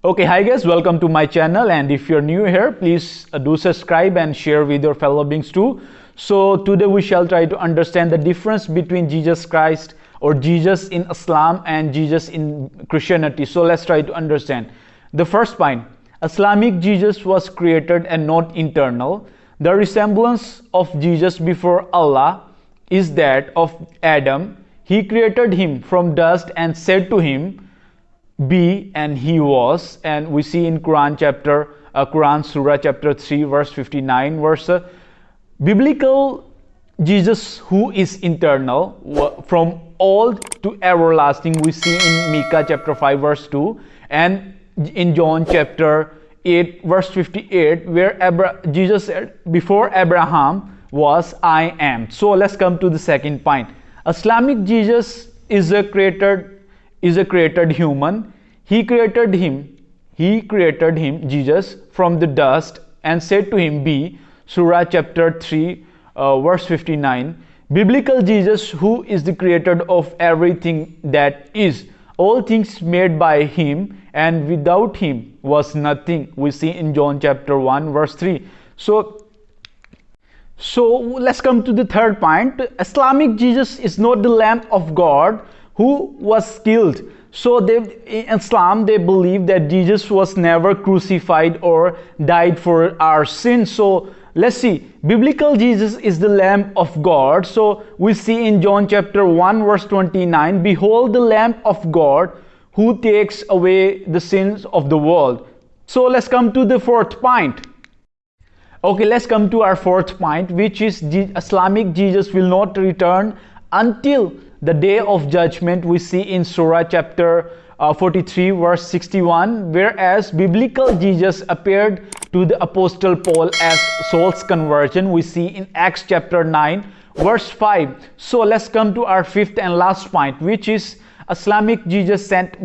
Okay, hi guys, welcome to my channel, and if you're new here, please do subscribe and share with your fellow beings too. So today we shall try to understand the difference between Jesus Christ or Jesus in Islam and Jesus in Christianity. So let's try to understand. The first point, Islamic Jesus was created and not internal. The resemblance of Jesus before Allah is that of Adam. He created him from dust and said to him, be, and he was. And we see in Quran Surah chapter 3 verse 59 biblical Jesus who is internal from old to everlasting. We see in Micah chapter 5 verse 2 and in John chapter 8 verse 58 where Jesus said, before Abraham was, I am. So let's come to the second point. Islamic Jesus is a created human. He created him, Jesus, from the dust and said to him, be. Surah chapter 3 verse 59. Biblical Jesus who is the creator of everything that is. All things made by him, and without him was nothing. We see in John chapter 1 verse 3. So let's come to the third point. Islamic Jesus is not the Lamb of God who was killed. So in Islam they believe that Jesus was never crucified or died for our sins. So let's see, biblical Jesus is the Lamb of God. So we see in John chapter 1 verse 29, behold the Lamb of God who takes away the sins of the world. So let's come to the fourth point. Okay, let's come to our fourth point, which is Islamic Jesus will not return until the day of judgment. We see in Surah chapter 43 verse 61, whereas biblical Jesus appeared to the apostle Paul as Saul's conversion. We see in Acts chapter 9 verse 5. So let's come to our fifth and last point, which is Islamic Jesus sent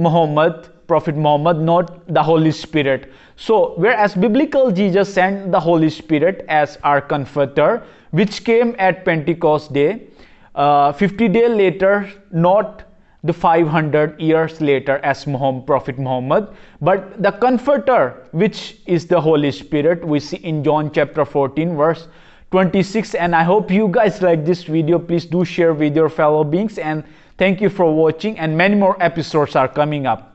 Prophet Muhammad, not the Holy Spirit. So whereas biblical Jesus sent the Holy Spirit as our comforter, which came at Pentecost day, 50 days later, not the 500 years later as Prophet Muhammad, but the comforter, which is the Holy Spirit, we see in John chapter 14 verse 26. And I hope you guys like this video. Please do share with your fellow beings, and thank you for watching, and many more episodes are coming up.